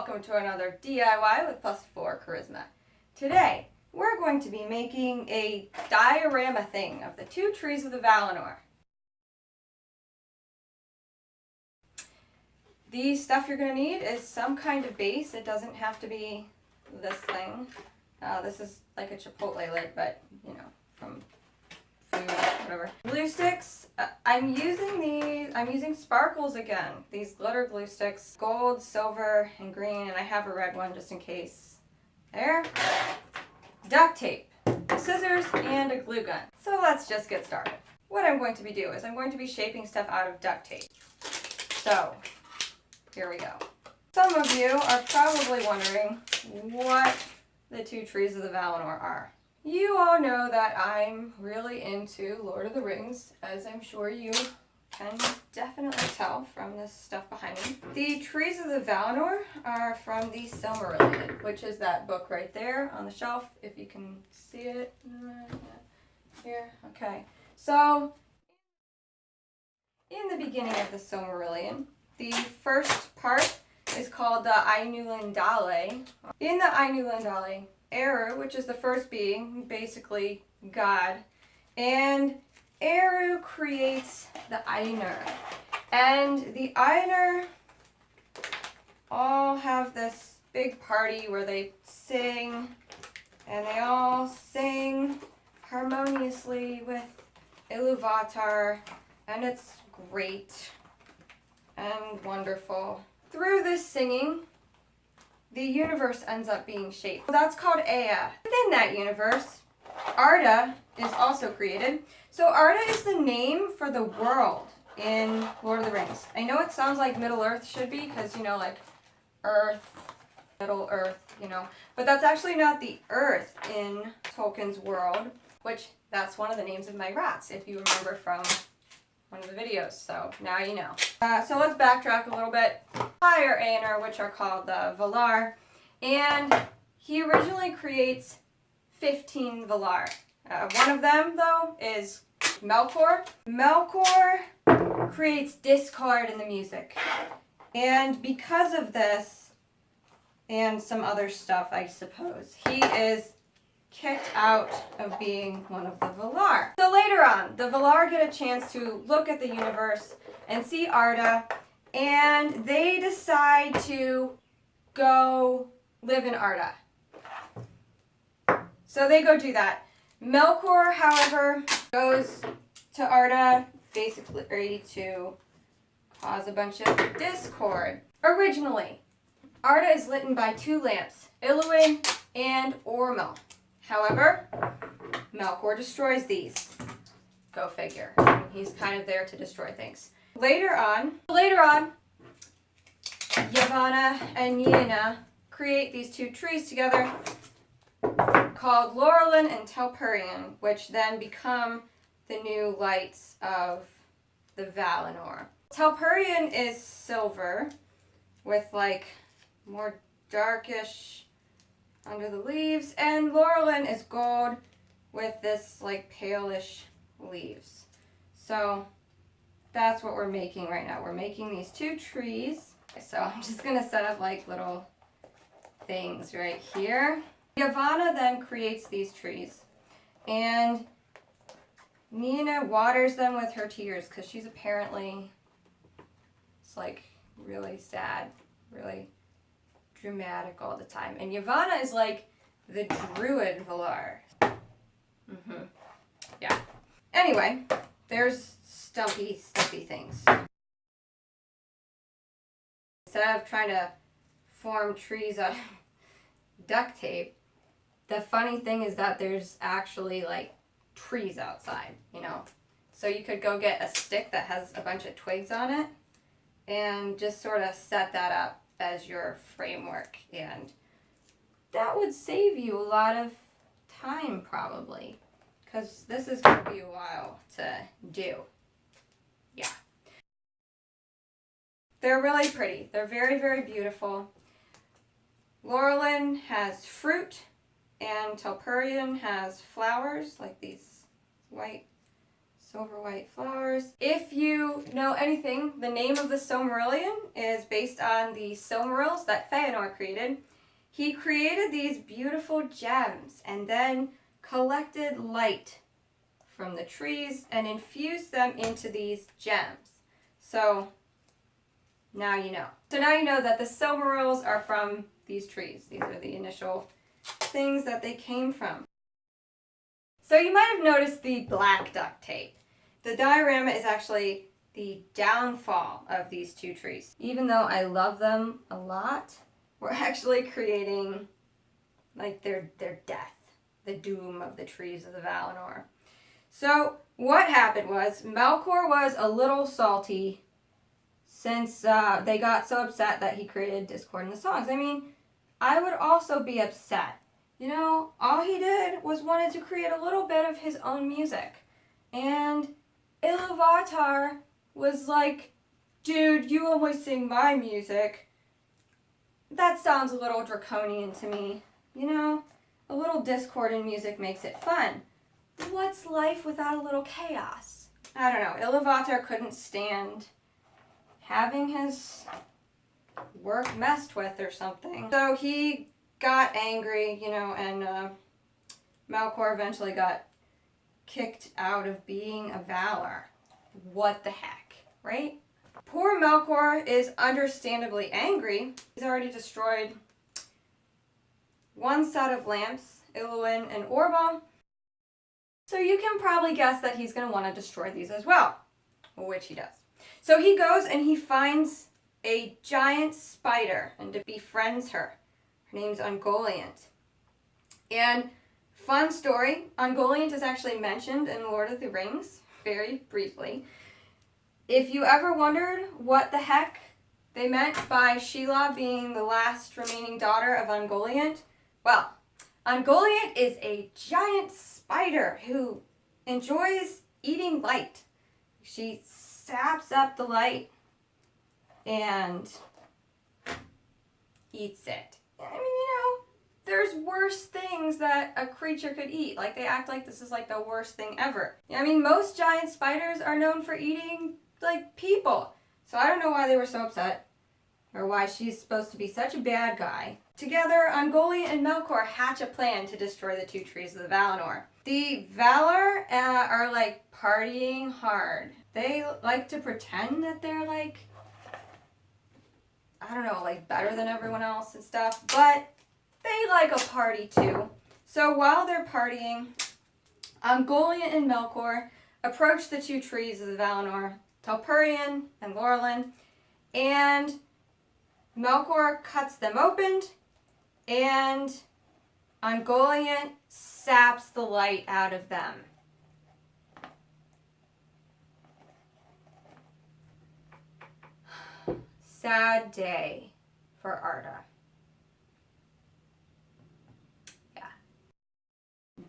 welcome to another DIY with +4 Charisma. Today, we're going to be making a diorama thing of the two trees of the Valinor. The stuff you're going to need is some kind of base. It doesn't have to be this thing. This is like a chipotle lid, but you know, from food, whatever. Glue sticks. I'm using sparkles again. These glitter glue sticks. Gold, silver, and green, and I have a red one just in case. There. Duct tape, scissors, and a glue gun. So let's just get started. What I'm going to be doing is I'm going to be shaping stuff out of duct tape. So, here we go. Some of you are probably wondering what the two trees of the Valinor are. You all know that I'm really into Lord of the Rings, as I'm sure you can definitely tell from this stuff behind me. The trees of the Valinor are from the Silmarillion, which is that book right there on the shelf, if you can see it. Here, okay. So, in the beginning of the Silmarillion, the first part is called the Ungoliant. In the Ungoliant, Eru, which is the first being, basically God, and Eru creates the Ainur. And the Ainur all have this big party where they sing, and they all sing harmoniously with Iluvatar, and it's great and wonderful. Through this singing, the universe ends up being shaped. That's called Ea. Within that universe, Arda is also created. So Arda is the name for the world in Lord of the Rings. I know it sounds like Middle Earth should be, because, you know, like Earth, Middle Earth, you know. But that's actually not the Earth in Tolkien's world, which that's one of the names of my rats, if you remember from one of the videos, so now you know. So let's backtrack a little bit. Higher Ainur, which are called the Valar, and he originally creates 15 Valar. One of them, though, is Melkor. Melkor creates discord in the music, and because of this, and some other stuff, I suppose, he is kicked out of being one of the Valar. So later on, the Valar get a chance to look at the universe and see Arda, and they decide to go live in Arda. So they go do that. Melkor, however, goes to Arda basically to cause a bunch of discord. Originally, Arda is lit by two lamps, Iluin and Ormel. However, Melkor destroys these. Go figure. He's kind of there to destroy things. Later on, Yavanna and Nienna create these two trees together called Laurelin and Telperion, which then become the new lights of the Valinor. Telperion is silver with like more darkish under the leaves, and Laurelin is gold with this like palish leaves. So that's what we're making right now. We're making these two trees. So I'm just gonna set up like little things right here. Yavanna then creates these trees, and Nienna waters them with her tears because she's apparently, it's like really sad, really dramatic all the time. And Yavanna is like the druid Valar. Yeah. Anyway, there's stumpy things. Instead of trying to form trees out of duct tape, the funny thing is that there's actually like trees outside, you know. So you could go get a stick that has a bunch of twigs on it and just sort of set that up as your framework, and that would save you a lot of time probably, because this is going to be a while to do. Yeah. They're really pretty. They're very, very beautiful. Laurelin has fruit, and Telperion has flowers, like these white. silver white flowers. If you know anything, the name of the Silmarillion is based on the Silmarils that Valinor created. He created these beautiful gems and then collected light from the trees and infused them into these gems. So now you know. So now you know that the Silmarils are from these trees. These are the initial things that they came from. So you might have noticed the black duct tape. The diorama is actually the downfall of these two trees. Even though I love them a lot, we're actually creating like their death, the doom of the trees of the Valinor. So what happened was Melkor was a little salty since they got so upset that he created discord in the songs. I mean, I would also be upset. You know, all he did was wanted to create a little bit of his own music. And Iluvatar was like, dude, you always sing my music. That sounds a little draconian to me. You know, a little discord in music makes it fun. What's life without a little chaos? I don't know. Iluvatar couldn't stand having his work messed with or something. So he got angry, you know, and Melkor eventually got kicked out of being a Valar. What the heck, right? Poor Melkor is understandably angry. He's already destroyed one set of lamps, Iluin and Orba. So you can probably guess that he's going to want to destroy these as well, which he does. So he goes and he finds a giant spider and befriends her. Her name's Ungoliant. And fun story, Ungoliant is actually mentioned in Lord of the Rings, very briefly. If you ever wondered what the heck they meant by Sheila being the last remaining daughter of Ungoliant, well, Ungoliant is a giant spider who enjoys eating light. She saps up the light and eats it. I mean, you know, there's worse things that a creature could eat. Like, they act like this is like the worst thing ever. I mean, most giant spiders are known for eating, like, people. So I don't know why they were so upset, or why she's supposed to be such a bad guy. Together, Ungoliant and Melkor hatch a plan to destroy the two trees of the Valinor. The Valar are, like, partying hard. They like to pretend that they're, like, I don't know, like better than everyone else and stuff, but they like a party too. So while they're partying, Ungoliant and Melkor approach the two trees of the Valinor, Telperion and Laurelin, and Melkor cuts them open, and Ungoliant saps the light out of them. Sad day for Arda. Yeah.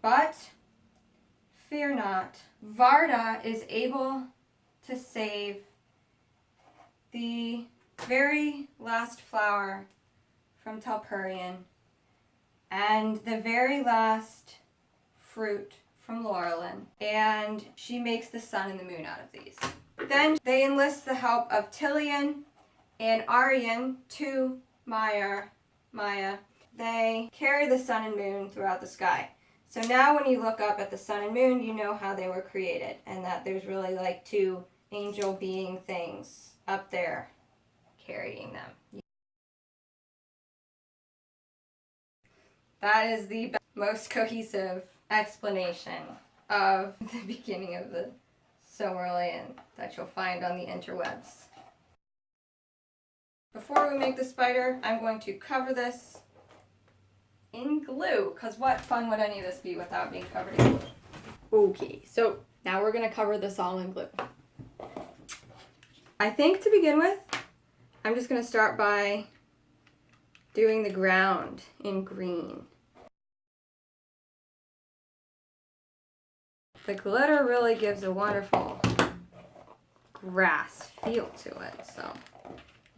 But fear not. Varda is able to save the very last flower from Telperion and the very last fruit from Laurelin, and she makes the sun and the moon out of these. Then they enlist the help of Tilion and Arian to Maya. They carry the sun and moon throughout the sky. So now when you look up at the sun and moon, you know how they were created, and that there's really like two angel being things up there carrying them. That is the most cohesive explanation of the beginning of the Silmarillion that you'll find on the interwebs. Before we make the spider, I'm going to cover this in glue, because what fun would any of this be without being covered in glue? Okay, so now we're going to cover this all in glue. I think to begin with, I'm just going to start by doing the ground in green. The glitter really gives a wonderful grass feel to it, so,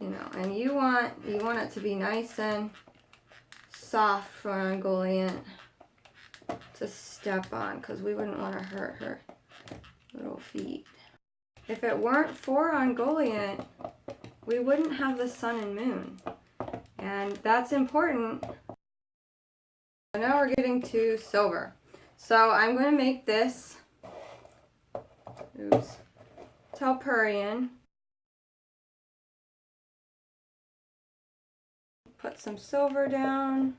you know, and you want it to be nice and soft for Ungoliant to step on, because we wouldn't want to hurt her little feet. If it weren't for Ungoliant, we wouldn't have the sun and moon. And that's important. So now we're getting to silver. So I'm going to make this, Telperion. Put some silver down,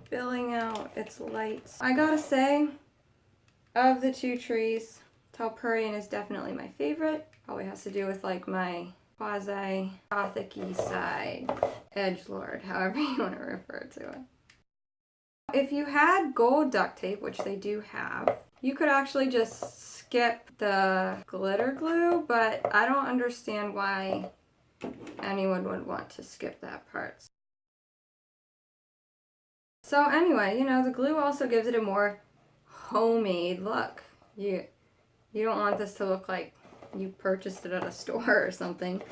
filling out its lights. I gotta say, of the two trees, Telperion is definitely my favorite. Probably has to do with like my quasi-gothic-y side, edgelord, however you want to refer to it. If you had gold duct tape, which they do have, you could actually just skip the glitter glue, but I don't understand why anyone would want to skip that part. So anyway, you know, the glue also gives it a more homemade look. You don't want this to look like you purchased it at a store or something,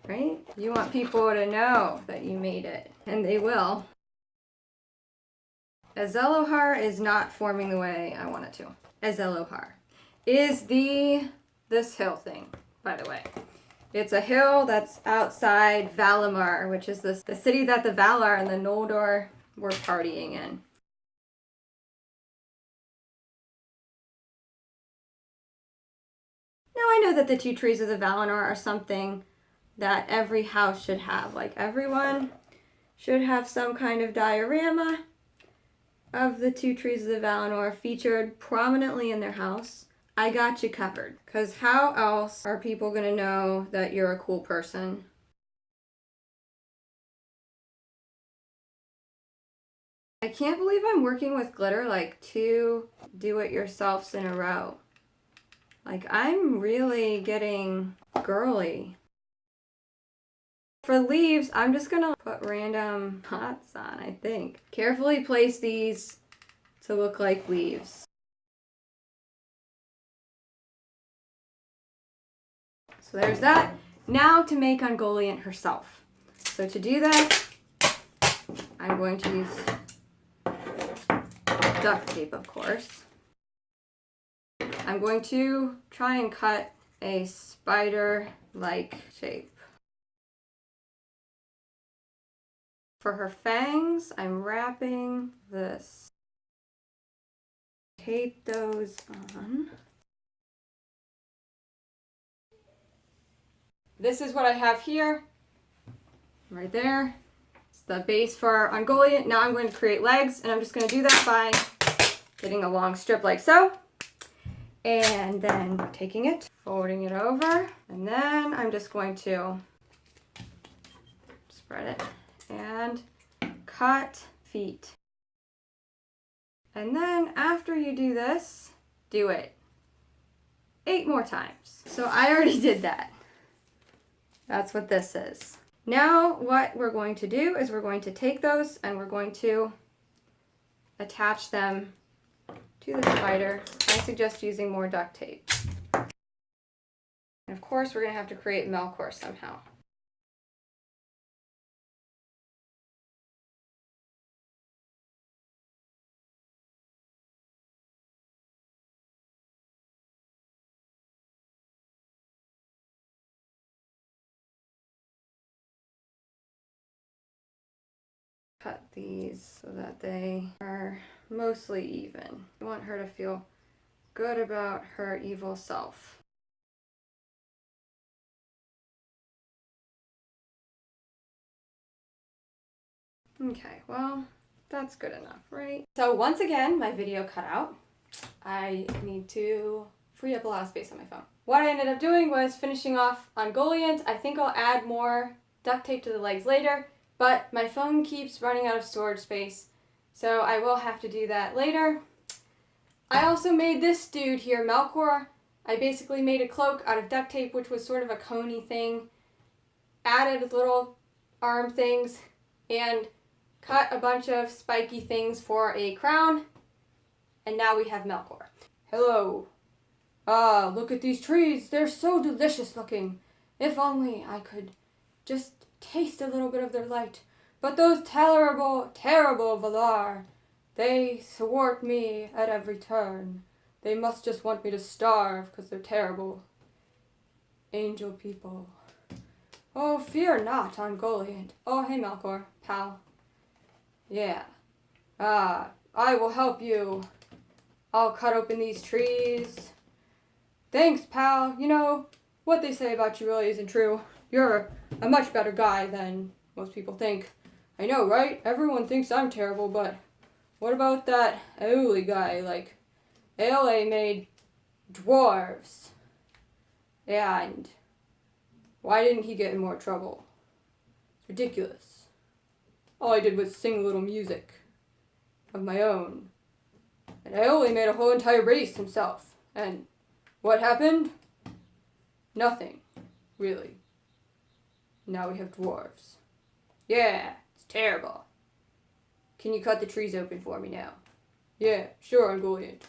right? You want people to know that you made it, and they will. Azelohar is not forming the way I want it to. Azelohar is this hill thing, by the way. It's a hill that's outside Valinor, which is the city that the Valar and the Noldor were partying in. Now I know that the two trees of the Valinor are something that every house should have. Like everyone should have some kind of diorama of the two trees of the Valinor featured prominently in their house. I got you covered. Because how else are people going to know that you're a cool person? I can't believe I'm working with glitter like 2 do-it-yourselfs in a row. Like, I'm really getting girly. For leaves, I'm just gonna put random dots on, I think. Carefully place these to look like leaves. So there's that. Now to make Ungoliant herself. So to do that, I'm going to use duct tape, of course. I'm going to try and cut a spider-like shape. For her fangs, I'm wrapping this. Tape those on. This is what I have here, right there. It's the base for Ungoliant. Now I'm going to create legs, and I'm just going to do that by getting a long strip like so. And then taking it, folding it over, and then I'm just going to spread it and cut feet. And then after you do this, do it 8 more times. So I already did that. That's what this is. Now what we're going to do is we're going to take those and we're going to attach them to the spider. I suggest using more duct tape. And of course, we're going to have to create Melkor somehow. Cut these so that they are mostly even. I want her to feel good about her evil self. Okay, well, that's good enough, right? So once again, my video cut out. I need to free up a lot of space on my phone. What I ended up doing was finishing off Ungoliant. I think I'll add more duct tape to the legs later, but my phone keeps running out of storage space, so I will have to do that later. I also made this dude here, Melkor. I basically made a cloak out of duct tape, which was sort of a coney thing, added little arm things, and cut a bunch of spiky things for a crown, and now we have Melkor. Hello. Ah, look at these trees. They're so delicious looking. If only I could just taste a little bit of their light. But those terrible, terrible Valar, they thwart me at every turn. They must just want me to starve because they're terrible. Angel people. Oh, fear not, Ungoliant. Oh, hey, Melkor, pal. Yeah. I will help you. I'll cut open these trees. Thanks, pal. You know, what they say about you really isn't true. You're a much better guy than most people think. I know, right? Everyone thinks I'm terrible, but what about that Auli guy? Like, Auli made dwarves. Yeah, and why didn't he get in more trouble? It's ridiculous. All I did was sing a little music of my own. And Auli made a whole entire race himself. And what happened? Nothing, really. Now we have dwarves. Yeah, it's terrible. Can you cut the trees open for me now? Yeah, sure, Ungoliant.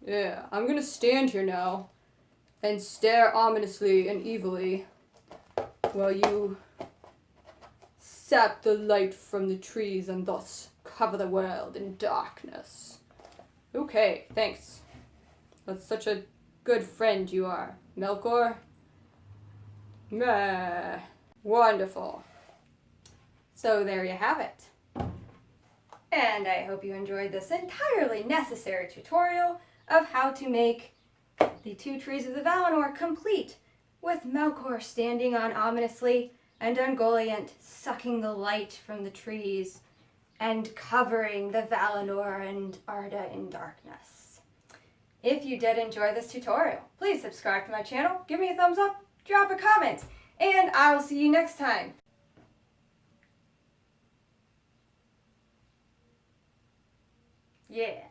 Yeah, I'm gonna stand here now and stare ominously and evilly while you sap the light from the trees and thus cover the world in darkness. Okay, thanks. That's such a good friend you are, Melkor. Meh. Wonderful. So there you have it. And I hope you enjoyed this entirely necessary tutorial of how to make the 2 trees of the Valinor complete, with Melkor standing on ominously and Ungoliant sucking the light from the trees and covering the Valinor and Arda in darkness. If you did enjoy this tutorial, please subscribe to my channel, give me a thumbs up, drop a comment, and I will see you next time. Yeah.